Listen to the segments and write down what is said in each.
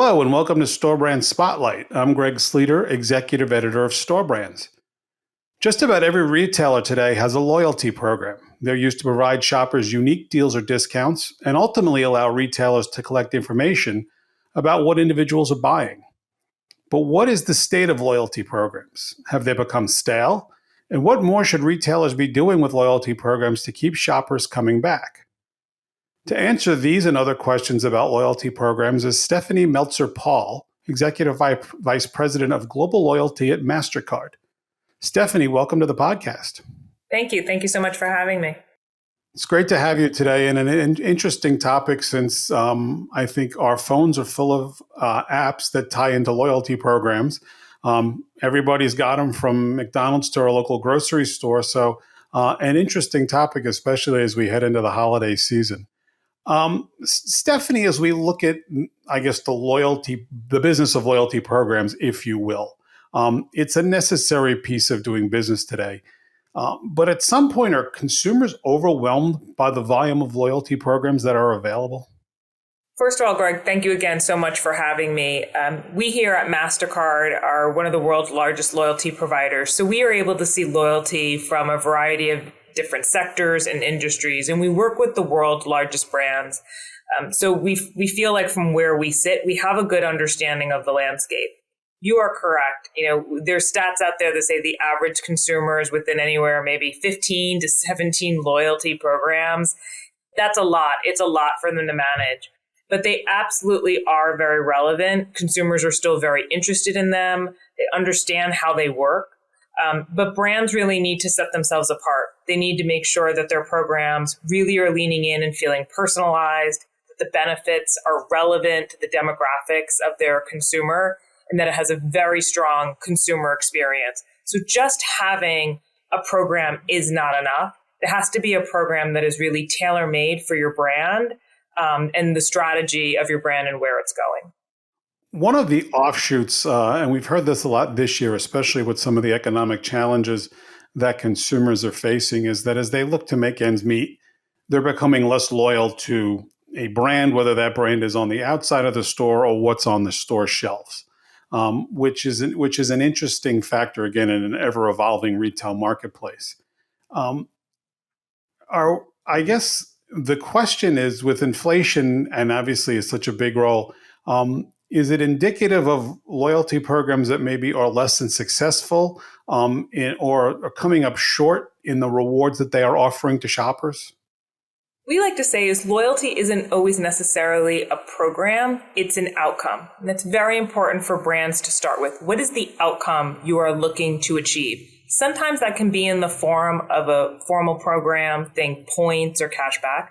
Hello and welcome to Store Brand Spotlight. I'm Greg Sleater, Executive Editor of Store Brands. Just about every retailer today has a loyalty program. They're used to provide shoppers unique deals or discounts and ultimately allow retailers to collect information about what individuals are buying. But what is the state of loyalty programs? Have they become stale? And what more should retailers be doing with loyalty programs to keep shoppers coming back? To answer these and other questions about loyalty programs is Stephanie Meltzer-Paul, Executive Vice President of Global Loyalty at Mastercard. Stephanie, welcome to the podcast. Thank you. Thank you so much for having me. It's great to have you today, and an interesting topic since I think our phones are full of apps that tie into loyalty programs. Everybody's got them from McDonald's to our local grocery store. So an interesting topic, especially as we head into the holiday season. Stephanie, as we look at, I guess, the business of loyalty programs, if you will, it's a necessary piece of doing business today. But at some point, are consumers overwhelmed by the volume of loyalty programs that are available? First of all, Greg, thank you again so much for having me. We here at Mastercard are one of the world's largest loyalty providers. So we are able to see loyalty from a variety of different sectors and industries, and we work with the world's largest brands. So we feel like from where we sit, we have a good understanding of the landscape. You are correct. There's stats out there that say the average consumer is within anywhere maybe 15 to 17 loyalty programs. That's a lot. It's a lot for them to manage. But they absolutely are very relevant. Consumers are still very interested in them. They understand how they work. But brands really need to set themselves apart. They need to make sure that their programs really are leaning in and feeling personalized, that the benefits are relevant to the demographics of their consumer, and that it has a very strong consumer experience. So just having a program is not enough. There has to be a program that is really tailor-made for your brand and the strategy of your brand and where it's going. One of the offshoots, and we've heard this a lot this year, especially with some of the economic challenges that consumers are facing, is that as they look to make ends meet, they're becoming less loyal to a brand, whether that brand is on the outside of the store or what's on the store shelves, which is an interesting factor, again, in an ever-evolving retail marketplace. I guess the question is, with inflation, and obviously it's such a big role, is it indicative of loyalty programs that maybe are less than successful or are coming up short in the rewards that they are offering to shoppers? We like to say is loyalty isn't always necessarily a program, it's an outcome. And that's very important for brands to start with. What is the outcome you are looking to achieve? Sometimes that can be in the form of a formal program, think points or cashback.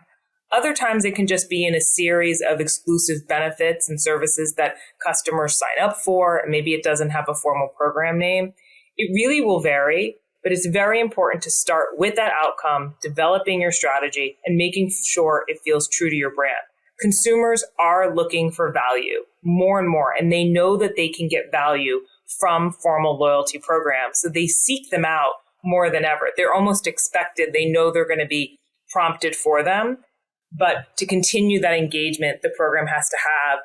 Other times it can just be in a series of exclusive benefits and services that customers sign up for. Maybe it doesn't have a formal program name. It really will vary, but it's very important to start with that outcome, developing your strategy, and making sure it feels true to your brand. Consumers are looking for value more and more, and they know that they can get value from formal loyalty programs. So they seek them out more than ever. They're almost expected. They know they're going to be prompted for them. But to continue that engagement, the program has to have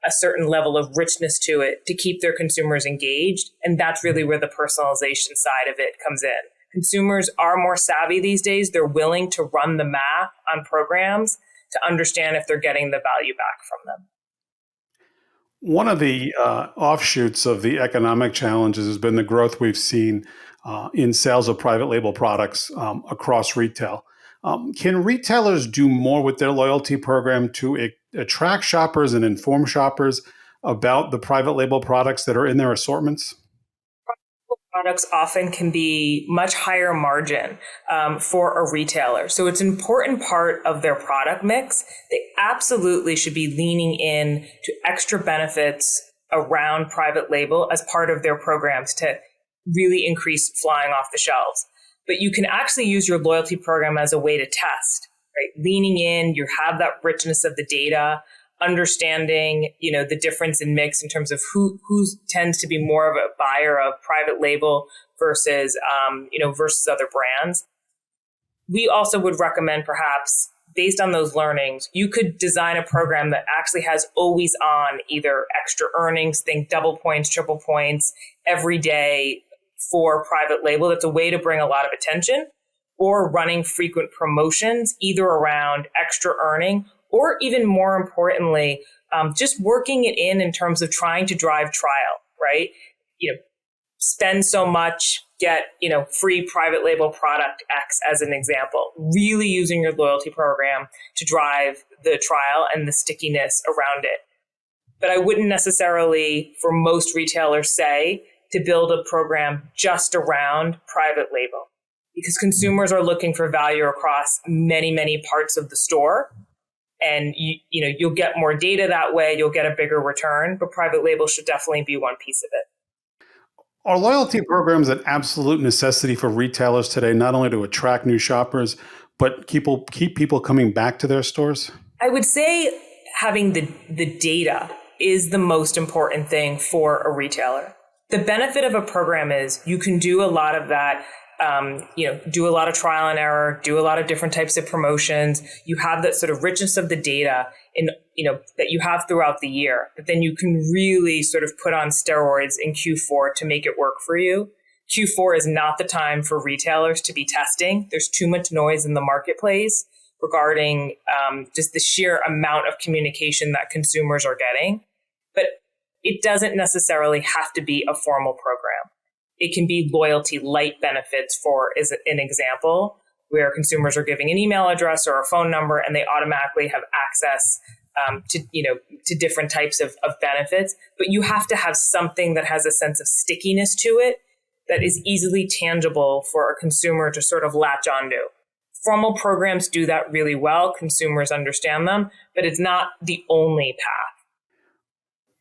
a certain level of richness to it to keep their consumers engaged. And that's really where the personalization side of it comes in. Consumers are more savvy these days. They're willing to run the math on programs to understand if they're getting the value back from them. One of the offshoots of the economic challenges has been the growth we've seen in sales of private label products across retail. Can retailers do more with their loyalty program to attract shoppers and inform shoppers about the private label products that are in their assortments? Products often can be much higher margin for a retailer. So it's an important part of their product mix. They absolutely should be leaning in to extra benefits around private label as part of their programs to really increase flying off the shelves. But you can actually use your loyalty program as a way to test, right? Leaning in, you have that richness of the data, understanding, the difference in mix in terms of who tends to be more of a buyer of private label versus, versus other brands. We also would recommend perhaps based on those learnings, you could design a program that actually has always on either extra earnings, think double points, triple points every day for private label. That's a way to bring a lot of attention, or running frequent promotions, either around extra earning or even more importantly, just working it in terms of trying to drive trial, right? Spend so much, get, free private label product X as an example, really using your loyalty program to drive the trial and the stickiness around it. But I wouldn't necessarily, for most retailers, say to build a program just around private label, because consumers are looking for value across many, many parts of the store. And you'll get more data that way, you'll get a bigger return, but private label should definitely be one piece of it. Are loyalty programs an absolute necessity for retailers today, not only to attract new shoppers, but keep people coming back to their stores? I would say having the data is the most important thing for a retailer. The benefit of a program is you can do a lot of that, do a lot of trial and error, do a lot of different types of promotions. You have that sort of richness of the data that you have throughout the year, but then you can really sort of put on steroids in Q4 to make it work for you. Q4 is not the time for retailers to be testing. There's too much noise in the marketplace regarding just the sheer amount of communication that consumers are getting. But it doesn't necessarily have to be a formal program. It can be loyalty light benefits, for as an example, where consumers are giving an email address or a phone number and they automatically have access to different types of benefits. But you have to have something that has a sense of stickiness to it that is easily tangible for a consumer to sort of latch onto. Formal programs do that really well. Consumers understand them, but it's not the only path.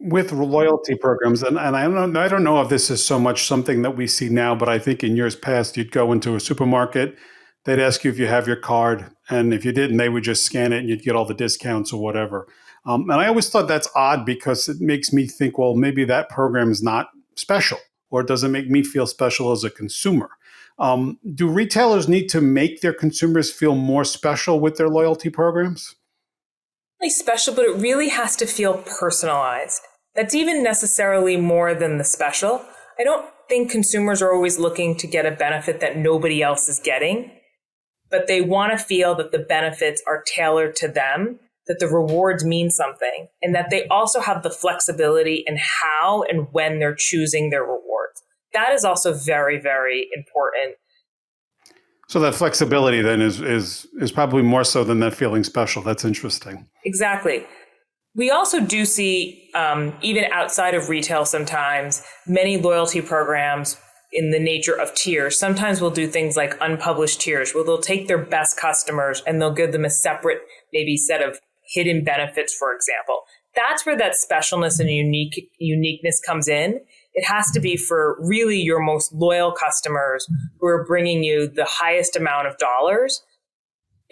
With loyalty programs, and I don't know if this is so much something that we see now, but I think in years past, you'd go into a supermarket, they'd ask you if you have your card, and if you didn't, they would just scan it and you'd get all the discounts or whatever. And I always thought that's odd because it makes me think, well, maybe that program is not special, or it doesn't make me feel special as a consumer. Do retailers need to make their consumers feel more special with their loyalty programs? Really special, but it really has to feel personalized. That's even necessarily more than the special. I don't think consumers are always looking to get a benefit that nobody else is getting, but they want to feel that the benefits are tailored to them, that the rewards mean something, and that they also have the flexibility in how and when they're choosing their rewards. That is also very, very important. So that flexibility then is probably more so than that feeling special. That's interesting. Exactly. We also do see, even outside of retail sometimes, many loyalty programs in the nature of tiers. Sometimes we'll do things like unpublished tiers, where they'll take their best customers and they'll give them a separate, maybe set of hidden benefits, for example. That's where that specialness and uniqueness comes in. It has to be for really your most loyal customers who are bringing you the highest amount of dollars.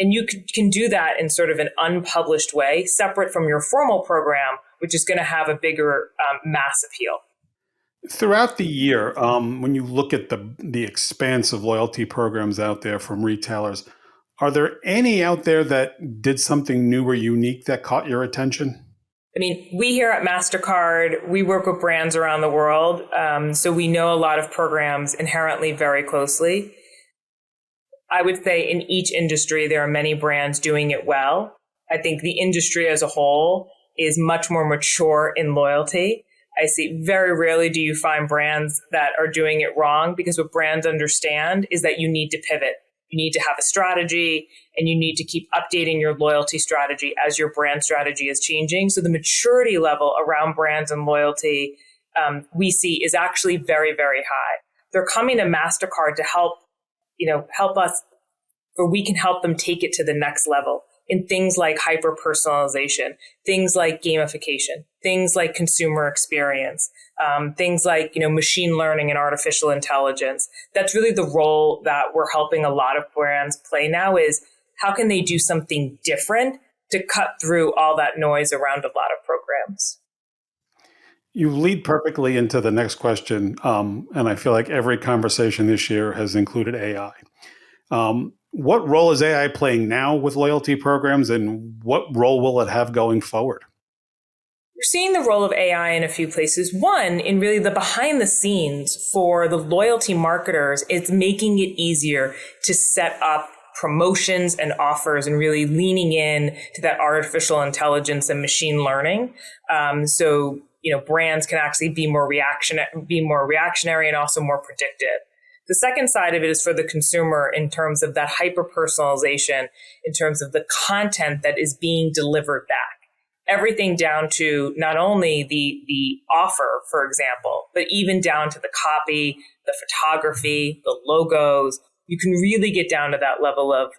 And you can do that in sort of an unpublished way, separate from your formal program, which is going to have a bigger mass appeal. Throughout the year, when you look at the expanse of loyalty programs out there from retailers, are there any out there that did something new or unique that caught your attention? I mean, we here at Mastercard, we work with brands around the world, so we know a lot of programs inherently very closely. I would say in each industry, there are many brands doing it well. I think the industry as a whole is much more mature in loyalty. I see very rarely do you find brands that are doing it wrong, because what brands understand is that you need to pivot. You need to have a strategy, and you need to keep updating your loyalty strategy as your brand strategy is changing. So the maturity level around brands and loyalty we see is actually very, very high. They're coming to Mastercard to help us, or we can help them take it to the next level in things like hyper personalization, things like gamification, things like consumer experience, things like, machine learning and artificial intelligence. That's really the role that we're helping a lot of brands play now, is how can they do something different to cut through all that noise around a lot of programs. You lead perfectly into the next question, and I feel like every conversation this year has included AI. What role is AI playing now with loyalty programs, and what role will it have going forward? We're seeing the role of AI in a few places. One, in really the behind the scenes for the loyalty marketers, it's making it easier to set up promotions and offers and really leaning in to that artificial intelligence and machine learning. Brands can actually be more reactionary and also more predictive. The second side of it is for the consumer in terms of that hyper personalization, in terms of the content that is being delivered back. Everything down to not only the offer, for example, but even down to the copy, the photography, the logos. You can really get down to that level of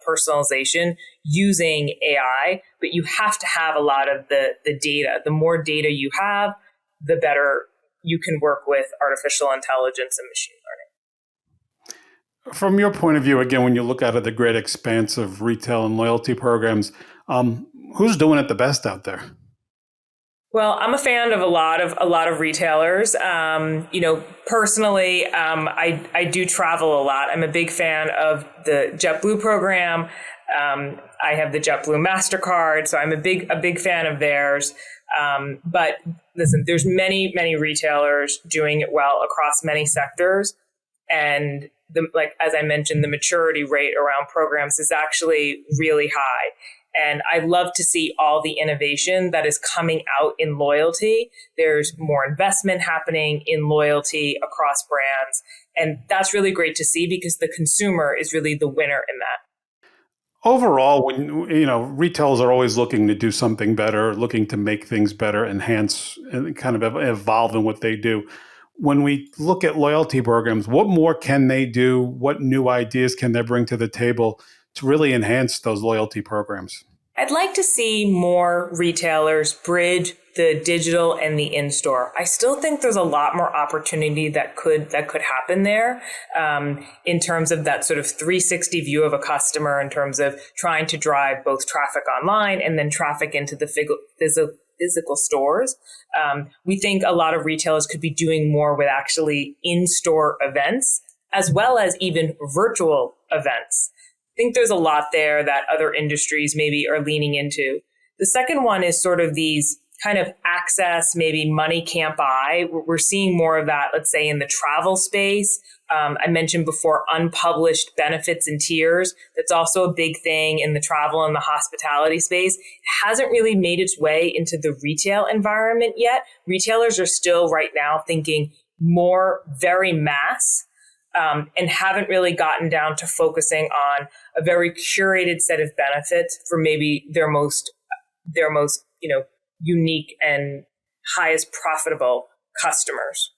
personalization using AI, but you have to have a lot of the data. The more data you have, the better you can work with artificial intelligence and machine learning. From your point of view, again, when you look out at the great expanse of retail and loyalty programs, who's doing it the best out there? Well, I'm a fan of a lot of retailers. Personally, I do travel a lot. I'm a big fan of the JetBlue program. I have the JetBlue Mastercard, so I'm a big fan of theirs. But listen, there's many retailers doing it well across many sectors, and as I mentioned, the maturity rate around programs is actually really high. And I love to see all the innovation that is coming out in loyalty. There's more investment happening in loyalty across brands. And that's really great to see because the consumer is really the winner in that. Overall, when retailers are always looking to do something better, looking to make things better, enhance, and kind of evolve in what they do. When we look at loyalty programs, what more can they do? What new ideas can they bring to the table to really enhance those loyalty programs? I'd like to see more retailers bridge the digital and the in-store. I still think there's a lot more opportunity that could happen there in terms of that sort of 360 view of a customer, in terms of trying to drive both traffic online and then traffic into the physical stores. We think a lot of retailers could be doing more with actually in-store events, as well as even virtual events. I think there's a lot there that other industries maybe are leaning into. The second one is sort of these kind of access, maybe money can't buy. We're seeing more of that, let's say, in the travel space. I mentioned before unpublished benefits and tiers. That's also a big thing in the travel and the hospitality space. It hasn't really made its way into the retail environment yet. Retailers are still right now thinking more very mass, and haven't really gotten down to focusing on a very curated set of benefits for maybe their most unique and highest profitable customers.